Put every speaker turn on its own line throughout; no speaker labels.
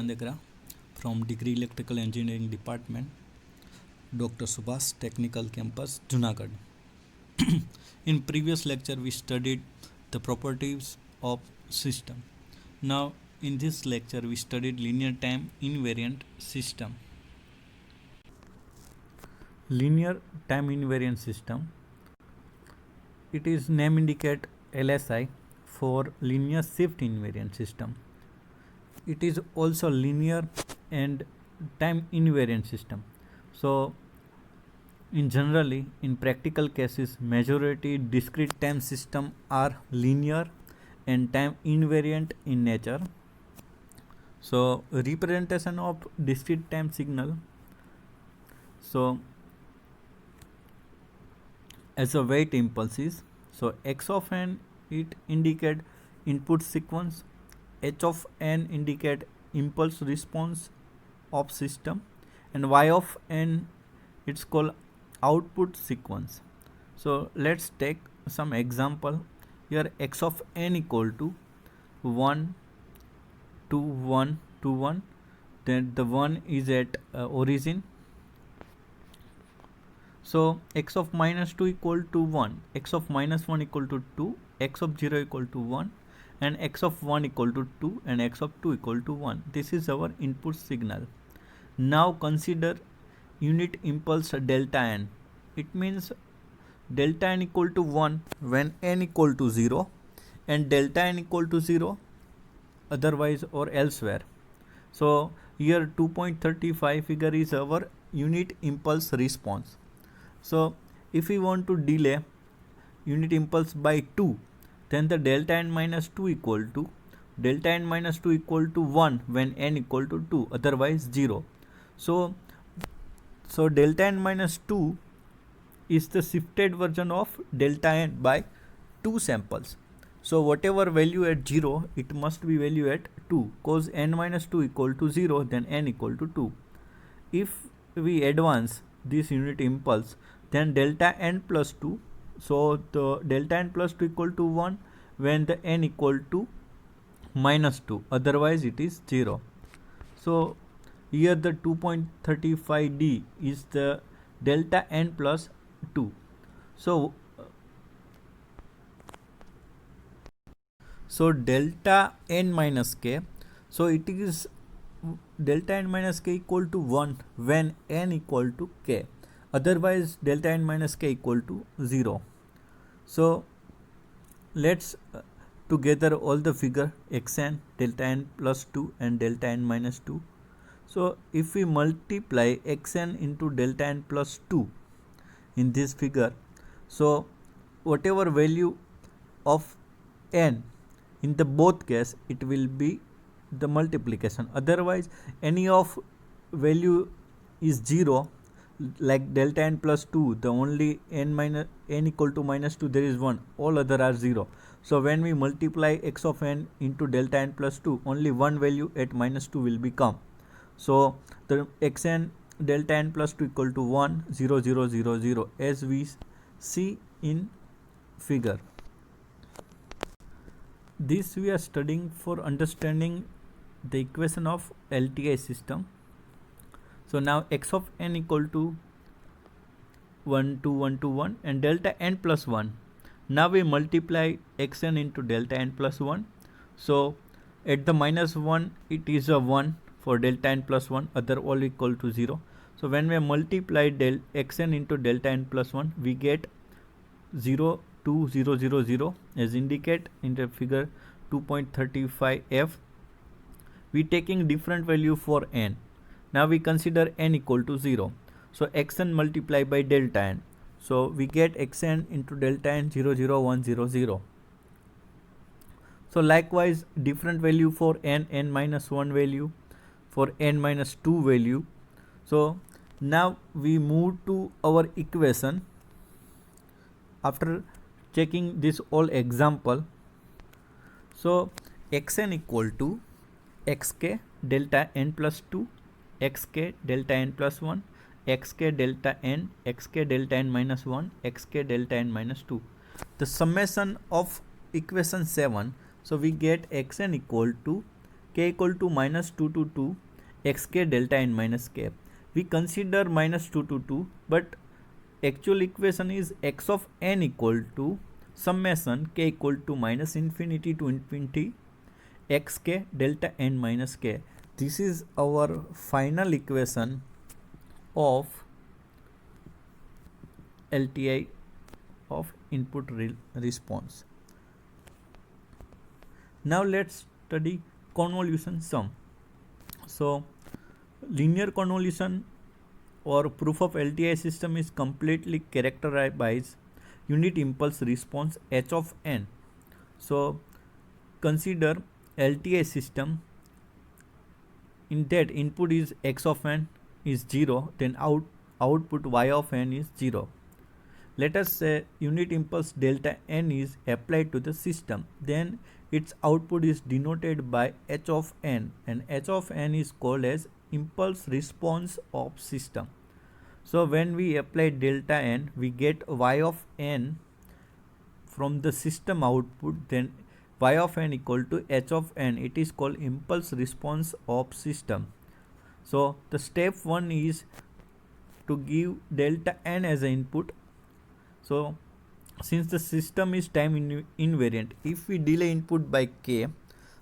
Kandegra from Degree Electrical Engineering Department, Dr. Subhas Technical Campus, Junagadh. In previous lecture, we studied the properties of system. Now, in this lecture, we studied linear time invariant system. Linear time invariant system. It is name indicate LSI for linear shift invariant system. It is also linear and time invariant system. So in generally in practical cases majority discrete time system are linear and time invariant in nature. So representation of discrete time signal, so as a weight impulses, so x of n it indicate input sequence, h of n indicate impulse response of system, and y of n it's called output sequence. So let's take some example. Here x of n equal to 1 2 1 2 1, then the 1 is at origin. So x of minus 2 equal to 1, x of minus 1 equal to 2, x of 0 equal to 1, and x of 1 equal to 2, and x of 2 equal to 1. This is our input signal. Now consider unit impulse delta n. It means delta n equal to 1 when n equal to 0 and delta n equal to 0 otherwise or elsewhere. So here 2.35 figure is our unit impulse response. So if we want to delay unit impulse by 2, then the delta n minus 2 equal to delta n minus 2 equal to 1 when n equal to 2, otherwise 0. So delta n minus 2 is the shifted version of delta n by 2 samples. So whatever value at 0, it must be value at 2, cause n minus 2 equal to 0, then n equal to 2. If we advance this unit impulse, then delta n plus 2, so the delta n plus 2 equal to 1 when the n equal to minus 2, otherwise it is 0. So here the 2.35 d is the delta n plus 2. So delta n minus k, so it is delta n minus k equal to 1 when n equal to k, otherwise delta n minus k equal to 0. So let's together all the figure xn, delta n plus 2 and delta n minus 2. So if we multiply xn into delta n plus 2 in this figure, so whatever value of n in the both case, it will be the multiplication, otherwise any of value is 0, like delta n plus 2, the only n equal to minus 2 there is 1, all other are 0. So when we multiply x of n into delta n plus 2, only one value at minus 2 will become. So the xn delta n plus 2 equal to 1 0 0 0 0 as we see in figure. This we are studying for understanding the equation of LTI system. So now x of n equal to 1 2 1 2 1 and delta n plus 1. Now we multiply xn into delta n plus 1. So at the minus 1 it is a 1 for delta n plus 1, other all equal to 0. So when we multiply xn into delta n plus 1, we get 0 2 0 0 0 as indicate in the figure 2.35f. We taking different value for n. Now we consider n equal to 0. So xn multiply by delta n. So we get xn into delta n 0 0 1 0 0. So likewise different value for n minus 1 value, for n minus 2 value. So now we move to our equation after checking this all example. So xn equal to xk delta n plus 2, xk delta n plus 1, xk delta n, xk delta n minus 1, xk delta n minus 2. The summation of equation 7, so we get xn equal to k equal to minus 2 to 2 xk delta n minus k. We consider minus 2 to 2, but actual equation is x of n equal to summation k equal to minus infinity to infinity xk delta n minus k. This is our final equation of LTI of input response. Now let's study convolution sum. So linear convolution or proof of LTI system is completely characterized by unit impulse response h of n. So consider LTI system in that input is x of n is 0, then output y of n is 0. Let us say unit impulse delta n is applied to the system, then its output is denoted by h of n, and h of n is called as impulse response of system. So when we apply delta n, we get y of n from the system output, then y of n equal to h of n. It is called impulse response of system. So the step 1 is to give delta n as an input. So since the system is time invariant, if we delay input by k,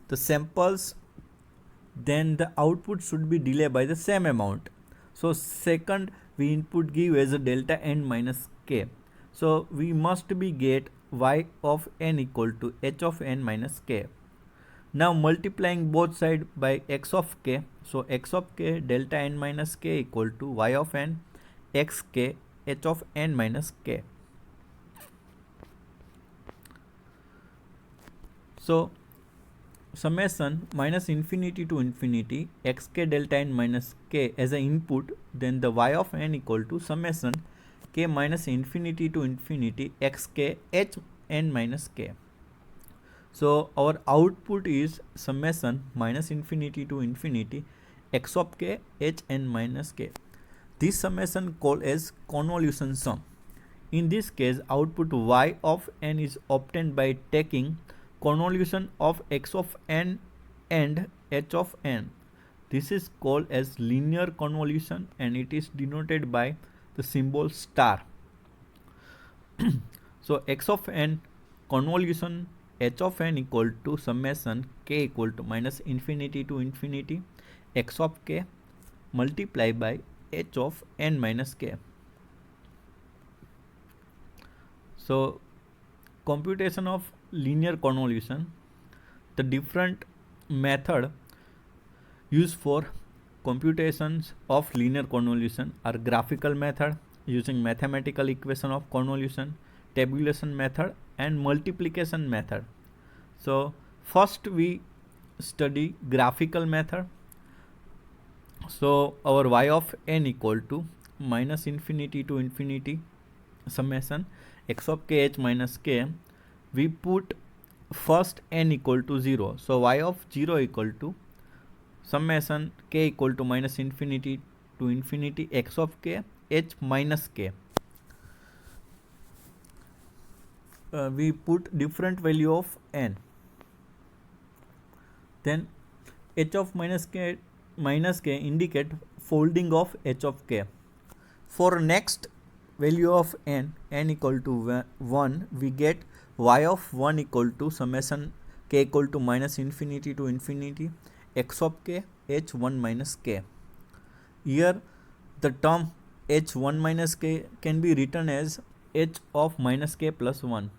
the samples, then the output should be delayed by the same amount. So second we input give as a delta n minus k. So we must be get y of n equal to h of n minus k. Now multiplying both sides by x of k. So x of k delta n minus k equal to y of n x k h of n minus k. So summation minus infinity to infinity xk delta n minus k as an input, then the y of n equal to summation k minus infinity to infinity xk h n minus k. So our output is summation minus infinity to infinity x of k h n minus k. This summation called as convolution sum. In this case, output y of n is obtained by taking convolution of x of n and h of n. This is called as linear convolution and it is denoted by the symbol star. So x of n convolution h of n equal to summation k equal to minus infinity to infinity x of k multiply by h of n minus k. So computation of linear convolution, the different method used for computations of linear convolution are graphical method using mathematical equation of convolution, tabulation method and multiplication method. So first we study graphical method. So our y of n equal to minus infinity to infinity summation x of k h minus k. We put first n equal to 0. So y of 0 equal to summation k equal to minus infinity to infinity x of k h minus k. We put different value of n. Then h of minus k indicate folding of h of k. For next value of n equal to 1, we get y of 1 equal to summation k equal to minus infinity to infinity x of k h1 minus k. Here the term h1 minus k can be written as h of minus k plus 1.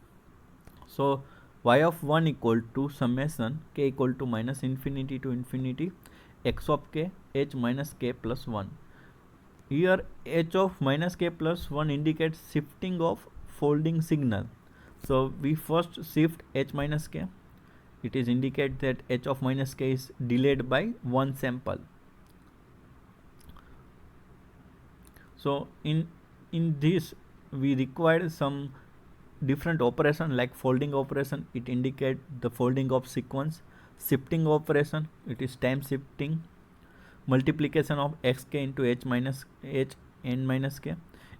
So y of 1 equal to summation k equal to minus infinity to infinity x of k h minus k plus 1. Here h of minus k plus 1 indicates shifting of folding signal. So we first shift h minus k. It is indicate that h of minus k is delayed by one sample. So in this we require some different operation like folding operation. It indicate the folding of sequence. Shifting operation, it is time shifting. Multiplication of xk into h n minus k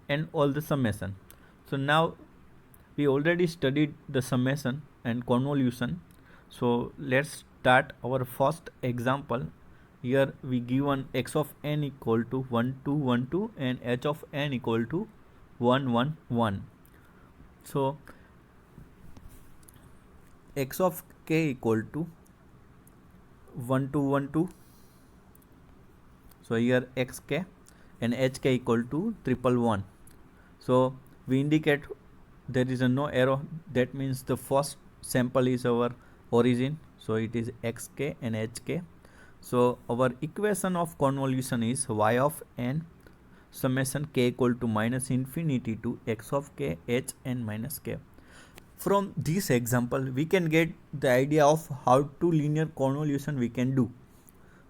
and all the summation. So now we already studied the summation and convolution. So let's start our first example. Here we given x of n equal to 1 2 1 2 and h of n equal to 1 1 1. So x of k equal to 1 2 1 2. So here xk and hk equal to 111. So we indicate there is a no arrow, that means the first sample is our origin, so it is xk and hk. So our equation of convolution is y of n summation k equal to minus infinity to x of k h n minus k. From this example we can get the idea of how to linear convolution we can do.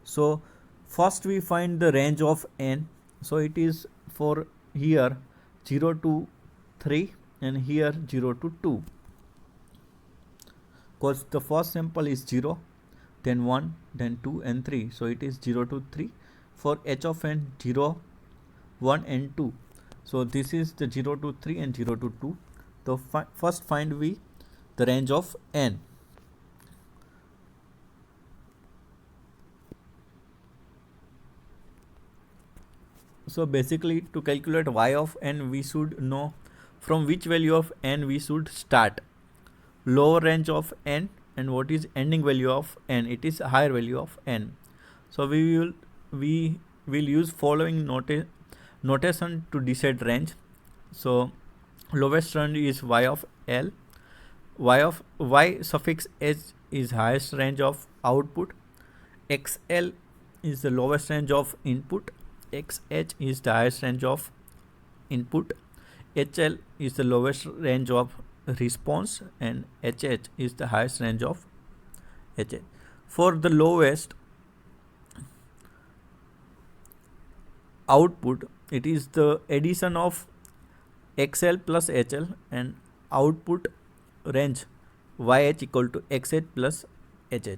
So first we find the range of n. So it is for here 0 to 3 and here 0 to 2, because the first sample is 0, then 1, then 2 and 3. So it is 0 to 3 for h of n 0, 1 and 2. So this is the 0 to 3 and 0 to 2. So first find we the range of n. So basically to calculate y of n we should know from which value of n we should start. Lower range of n, and what is ending value of n? It is higher value of n. So we will use following notation to decide range. So lowest range is y of l. Y suffix h is highest range of output. xl is the lowest range of input. xh is the highest range of input. hl is the lowest range of response, and hh is the highest range of hh. For the lowest output, it is the addition of xl plus hl and output range yh equal to xh plus hh.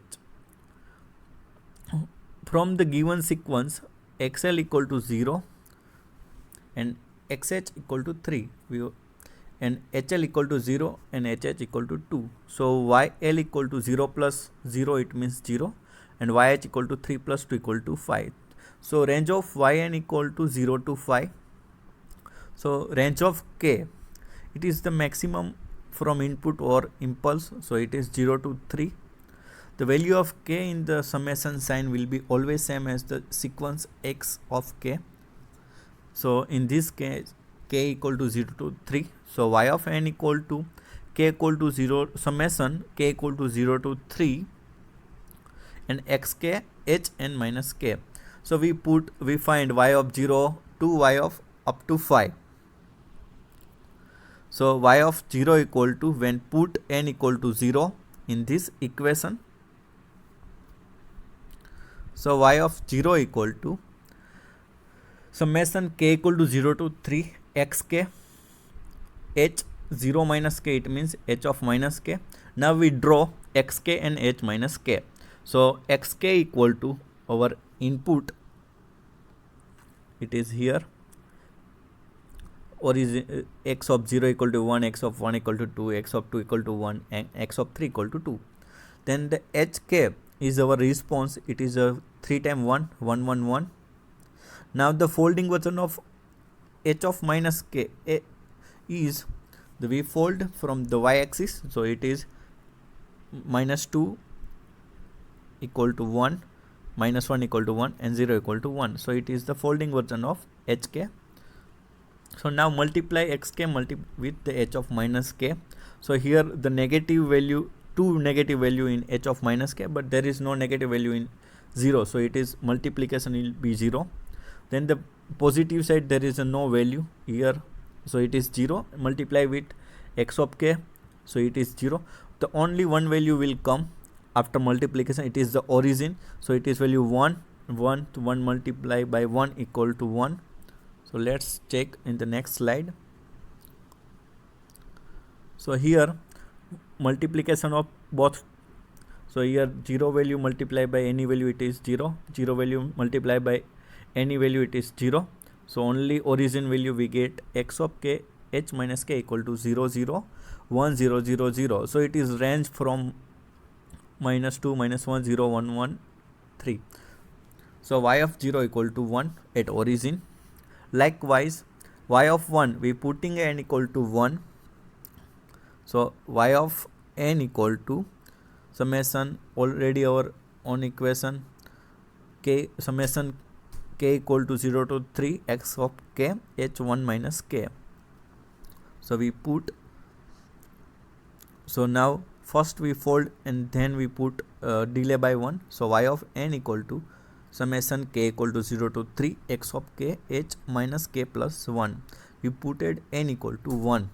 From the given sequence, xl equal to 0 and xh equal to 3 and hl equal to 0 and hh equal to 2. So yl equal to 0 plus 0, it means 0, and yh equal to 3 plus 2 equal to 5. So range of yn equal to 0 to 5. So range of k, it is the maximum from input or impulse, so it is 0 to 3. The value of k in the summation sign will be always same as the sequence x of k. So in this case k equal to 0 to 3. So y of n equal to k equal to 0 summation k equal to 0 to 3 and xk h n minus k. So we find y of 0 to y of up to 5. So y of 0 equal to, when put n equal to 0 in this equation, so y of 0 equal to summation k equal to 0 to 3 xk h 0 minus k, it means h of minus k. Now we draw xk and h minus k. So xk equal to our input, it is here, or is x of 0 equal to 1, x of 1 equal to 2, x of 2 equal to 1 and x of 3 equal to 2. Then the hk is our response, it is a 3 times 1 1 1 1. Now the folding version of h of minus k is we fold from the y-axis, so it is minus 2 equal to 1, minus 1 equal to 1 and 0 equal to 1. So it is the folding version of hk. So now multiply xk with the h of minus k. So here the negative value, two negative value in h of minus k, but there is no negative value in 0, so it is multiplication will be 0. Then the positive side there is a no value here, so it is 0. Multiply with x of k, so it is 0. The only one value will come after multiplication, it is the origin, so it is value 1 1 to 1 multiplied by 1 equal to 1. So let's check in the next slide. So here multiplication of both, so here 0 value multiplied by any value, it is 0, 0 value multiplied by any value, it is 0. So only origin value we get x of k h minus k equal to 0 0 1 0 0 0. So it is range from -2, -1, 0, 1, 1, 3. So y of 0 equal to 1 at origin. Likewise, y of 1 we putting n equal to 1. So y of n equal to summation, already our own equation, k summation k equal to 0 to 3 x of k h1 minus k. So we put, so now first we fold and then we put delay by 1. So y of n equal to summation k equal to 0 to 3 x of k h minus k plus 1. We putted n equal to 1.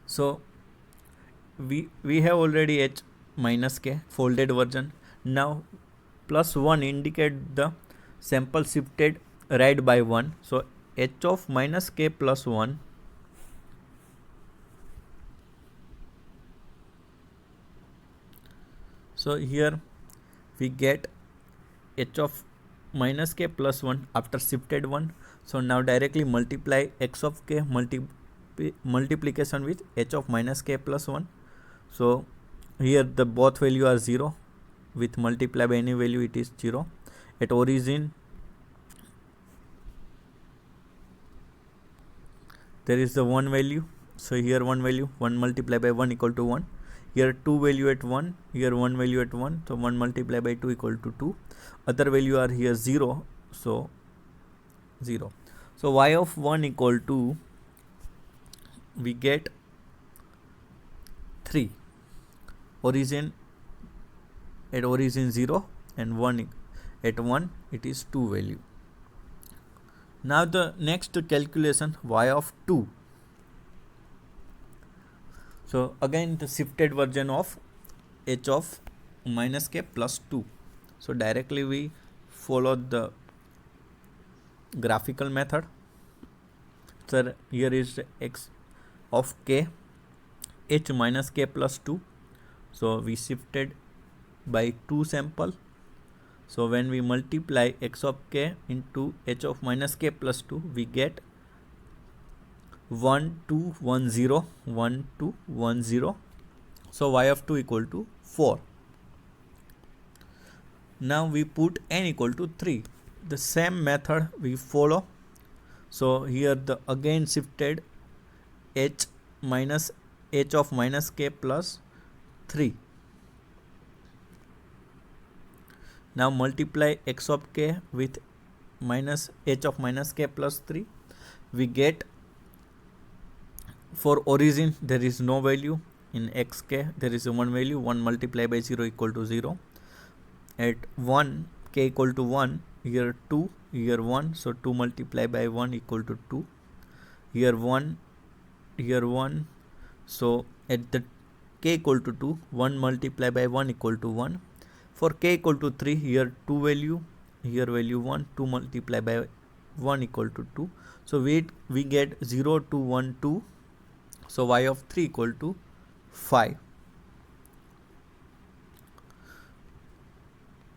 So we have already h minus k folded version. Now plus 1 indicate the sample shifted right by 1. So h of minus k plus 1 so here we get h of minus k plus 1 after shifted 1. So now directly multiply x of k multiplication with h of minus k plus 1. So here the both value are 0. With multiply by any value it is 0. At origin there is the 1 value. So here 1 value, 1 multiplied by 1 equal to 1. Here 2 value at 1, here 1 value at 1. So 1 multiplied by 2 equal to 2. Other value are here 0. So 0. So y of 1 equal to, we get 3. Origin, at origin 0 and 1 at 1 it is 2 value. Now the next calculation, y of 2. So again the shifted version of h of minus k plus 2. So directly we follow the graphical method. So here is x of k h minus k plus 2. So we shifted by 2 sample. So when we multiply x of k into h of minus k plus 2, we get 1 2 1 0 1 2 1 0. So y of 2 equal to 4. Now we put n equal to 3. The same method we follow. So here the again shifted h minus h of minus k plus 3. Now multiply x of k with minus h of minus k plus 3. We get, for origin there is no value. In xk there is a 1 value. 1 multiplied by 0 equal to 0. At 1 k equal to 1, here 2, here 1. So 2 multiplied by 1 equal to 2. Here 1, here 1. So at the k equal to 2, 1 multiplied by 1 equal to 1. For k equal to 3, here 2 value, here value 1. 2 multiplied by 1 equal to 2. So we get 0 2 1 2. So y of 3 equal to 5.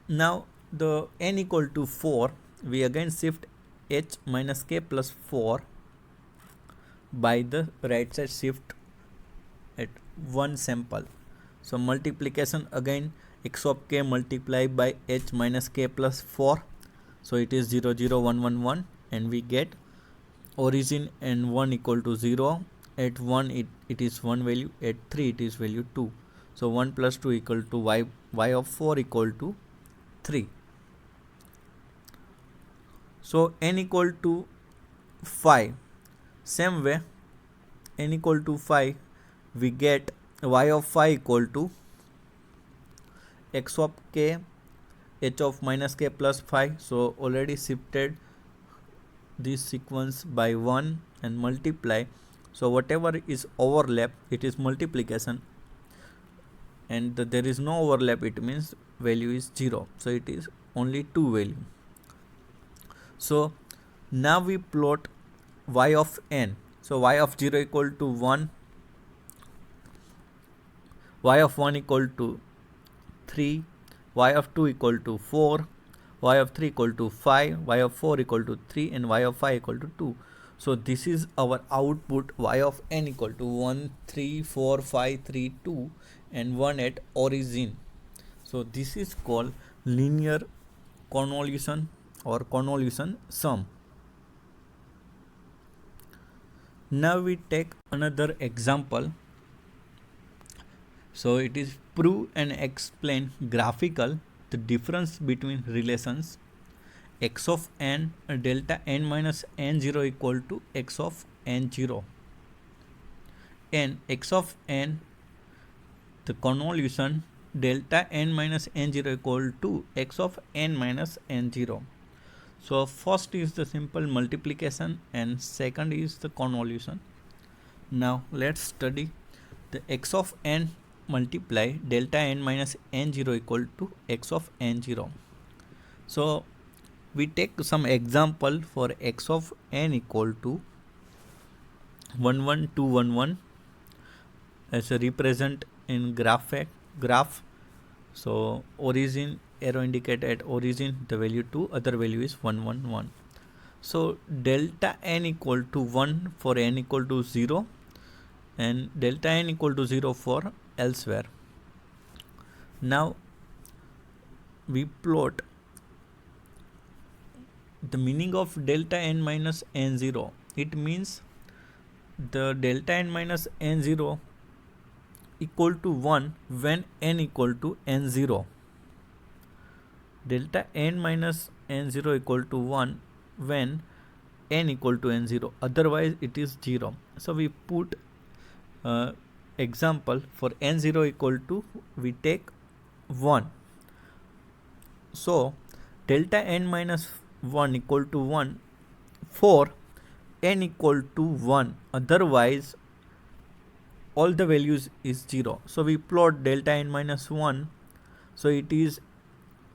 Now the n equal to 4, we again shift h minus k plus 4 by the right side shift at 1 sample. So multiplication again x of k multiplied by h minus k plus 4. So it is 0 0 1 1 1 and we get origin and 1 equal to 0. At 1 it is 1 value, at 3 it is value 2. So 1 plus 2 equal to y of 4 equal to 3. So n equal to 5. Same way, n equal to 5, we get y of 5 equal to x of k h of minus k plus 5. So already shifted this sequence by 1 and multiply. So whatever is overlap, it is multiplication, and there is no overlap, it means value is 0. So it is only 2 value. So now we plot y of n. So y of 0 equal to 1, y of 1 equal to 3, y of 2 equal to 4, y of 3 equal to 5, y of 4 equal to 3, and y of 5 equal to 2. So this is our output y of n equal to 1 3 4 5 3 2 and 1 at origin. So this is called linear convolution or convolution sum. Now we take another example. So it is prove and explain graphical the difference between relations x of n delta n minus n0 equal to x of n0 and x of n the convolution delta n minus n0 equal to x of n minus n0. So first is the simple multiplication and second is the convolution. Now let's study the x of n multiply delta n minus n0 equal to x of n0. So we take some example for x of n equal to 1 1 2 1 1 as a represent in graph. So origin arrow indicate at origin the value 2, other value is 1 1 1. So delta n equal to 1 for n equal to 0 and delta n equal to 0 for elsewhere. Now we plot the meaning of delta n minus n0. It means the delta n minus n0 equal to 1 when n equal to n0. Delta n minus n0 equal to 1 when n equal to n0, otherwise it is 0. So we put example for n0 equal to, we take 1. So delta n minus 1 equal to 1 for n equal to 1, otherwise all the values is 0. So we plot delta n minus 1, so it is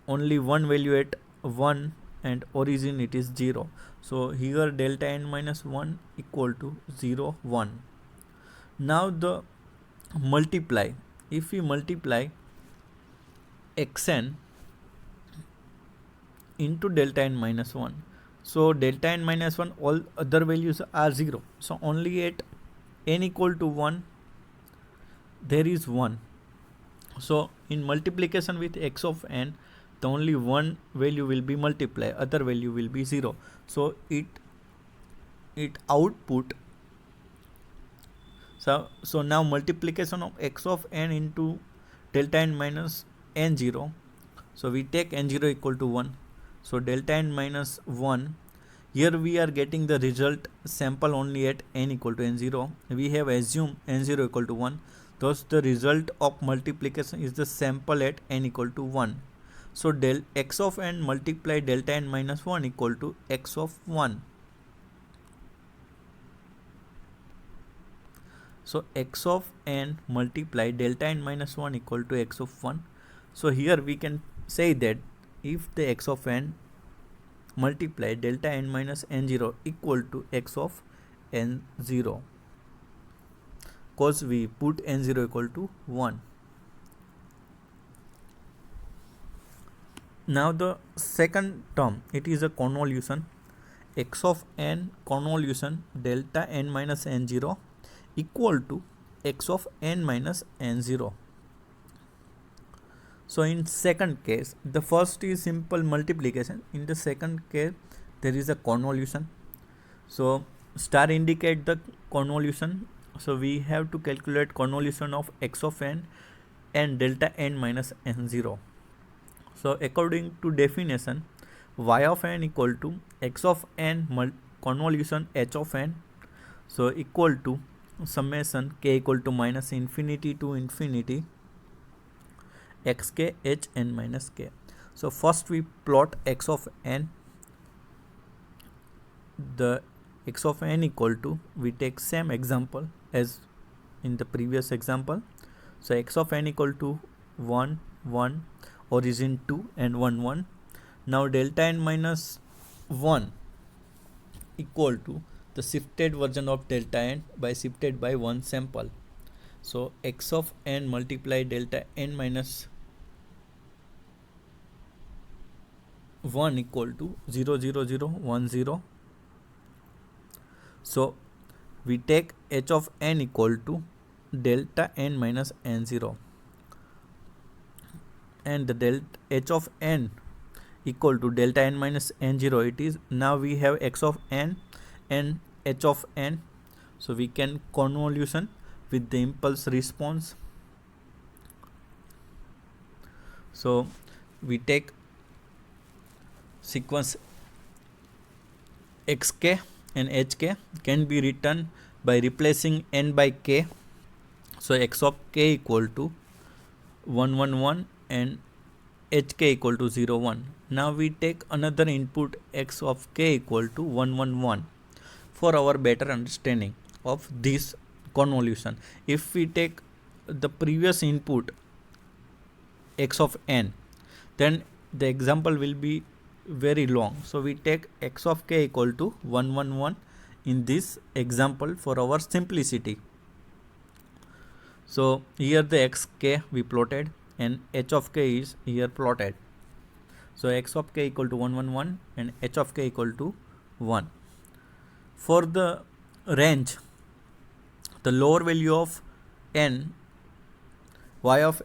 only one value at 1 and origin it is 0. So here delta n minus 1 equal to 0 1. Now the multiply, if we multiply xn into delta n minus 1, so delta n minus 1 all other values are 0, so only at n equal to 1 there is 1. So in multiplication with x of n, the only one value will be multiplied, other value will be 0. So it output. So now multiplication of x of n into delta n minus n0. So we take n0 equal to 1. So delta n minus 1. Here we are getting the result sample only at n equal to n0. We have assumed n0 equal to 1. Thus the result of multiplication is the sample at n equal to 1. So del x of n multiply delta n minus 1 equal to x of 1. So x of n multiply delta n minus 1 equal to x of 1. So here we can say that if the x of n multiply delta n minus n0 equal to x of n0, because we put n0 equal to 1. Now the second term, it is a convolution, x of n convolution delta n minus n0 equal to x of n minus n0. So in second case, the first is simple multiplication. In the second case, there is a convolution. So star indicate the convolution. So we have to calculate convolution of x of n and delta n minus n0. So according to definition, y of n equal to x of n convolution h of n. So equal to summation k equal to minus infinity to infinity xk h n minus k. So first we plot x of n. The x of n equal to, we take same example as in the previous example. So x of n equal to 1 1, origin 2 and 1 1. Now delta n minus 1 equal to the shifted version of delta n by shifted by one sample. So x of n multiply delta n minus 1 equal to 0 0 0 1 0. So we take h of n equal to delta n minus n0, and the delta h of n equal to delta n minus n0 it is. Now we have x of n and h of n, so we can convolution with the impulse response. So we take sequence xk and hk can be written by replacing n by k. So x of k equal to 1 1 1 and hk equal to 0 1. Now we take another input x of k equal to 1 1 1 for our better understanding of this convolution. If we take the previous input x of n, then the example will be very long. So we take x of k equal to 1 1 1 in this example for our simplicity. So here the xk we plotted and h of k is here plotted. So x of k equal to 1 1 1 and h of k equal to 1. For the range, the lower value of n, y of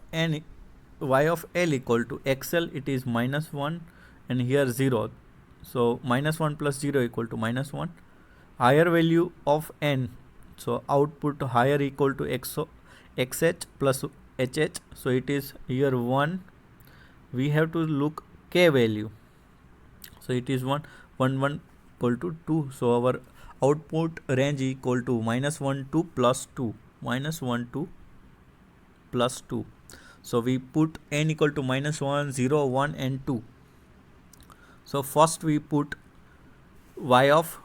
l equal to xl, it is minus 1 and here 0. So minus 1 plus 0 equal to minus 1. Higher value of n, so output higher equal to xh plus hh, so it is here 1. We have to look k value, so it is 1 1 1 equal to 2. So our output range equal to minus 1 2 plus 2, minus 1 2 plus 2. So we put n equal to minus 1 0 1 and 2. So first we put y of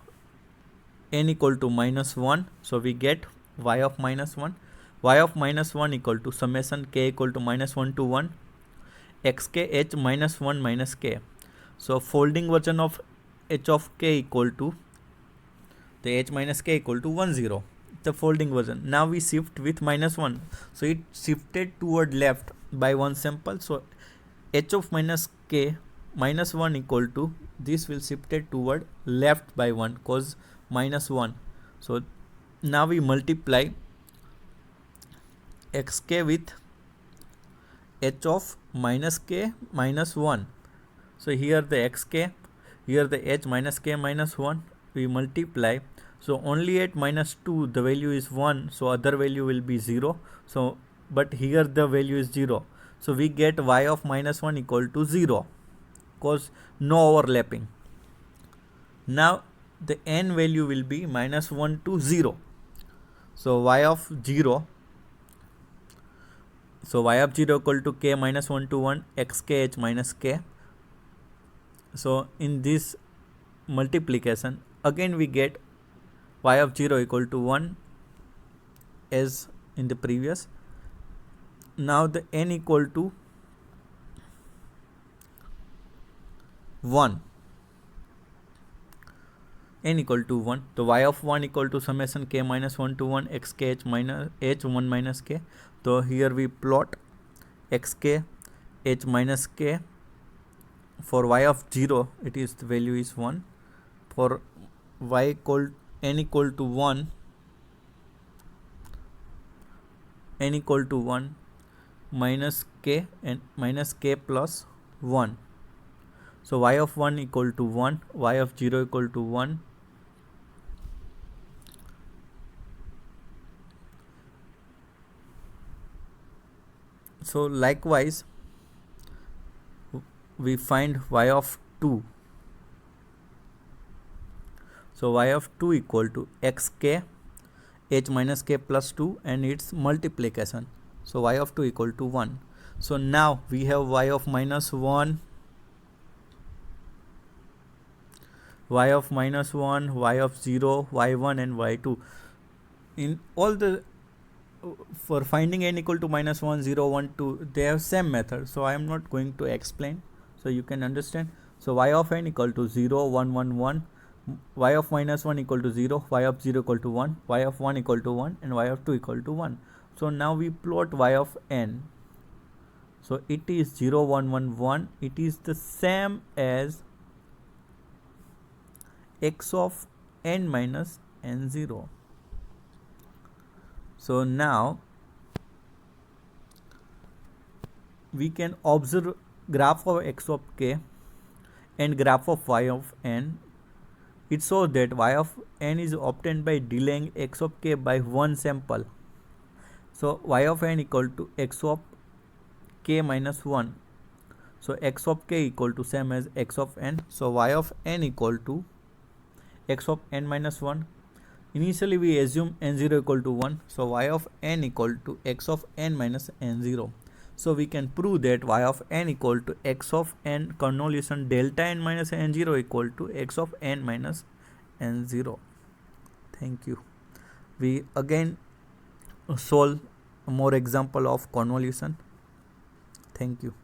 n equal to minus 1, so we get y of minus 1. Y of minus 1 equal to summation k equal to minus 1 to 1 xk h minus 1 minus k. So folding version of h of k equal to the h minus k equal to 1 0, the folding version. Now we shift with minus 1, so it shifted toward left by one sample. So h of minus k minus 1 equal to this will shifted toward left by 1 cause minus 1. So now we multiply xk with h of minus k minus 1. So here the xk, here the h minus k minus 1, we multiply. So only at minus 2 the value is 1, so other value will be 0. So but here the value is 0, so we get y of minus 1 equal to 0 cause no overlapping. Now the n value will be minus 1 to 0. So y of 0, so y of 0 equal to k minus 1 to 1 xk h minus k. So in this multiplication again we get y of 0 equal to 1 as in the previous. Now the n equal to 1, n equal to 1. So y of 1 equal to summation k minus 1 to 1 xk h minus h 1 minus k. So here we plot xk h minus k. For y of 0 it is the value is 1. For y equal n equal to 1, n equal to 1 minus k and minus k plus 1. So y of 1 equal to 1, y of 0 equal to 1. So likewise we find y of 2. So y of 2 equal to xk h minus k plus 2 and its multiplication. So y of 2 equal to 1. So now we have y of minus 1, y of minus 1, y of 0, y1 and y2. In all the for finding n equal to minus 1 0 1 2 they have same method, so I am not going to explain, so you can understand. So y of n equal to 0 1 1 1, y of minus 1 equal to 0, y of 0 equal to 1, y of 1 equal to 1 and y of 2 equal to 1. So now we plot y of n. So it is 0 1 1 1, it is the same as x of n minus n0. So now we can observe graph of x of k and graph of y of n. It shows that y of n is obtained by delaying x of k by one sample. So y of n equal to x of k minus 1. So x of k equal to same as x of n. So y of n equal to x of n minus 1. Initially we assume n0 equal to 1. So y of n equal to x of n minus n0. So we can prove that y of n equal to x of n convolution delta n minus n0 equal to x of n minus n0. Thank you. We again solve more example of convolution. Thank you.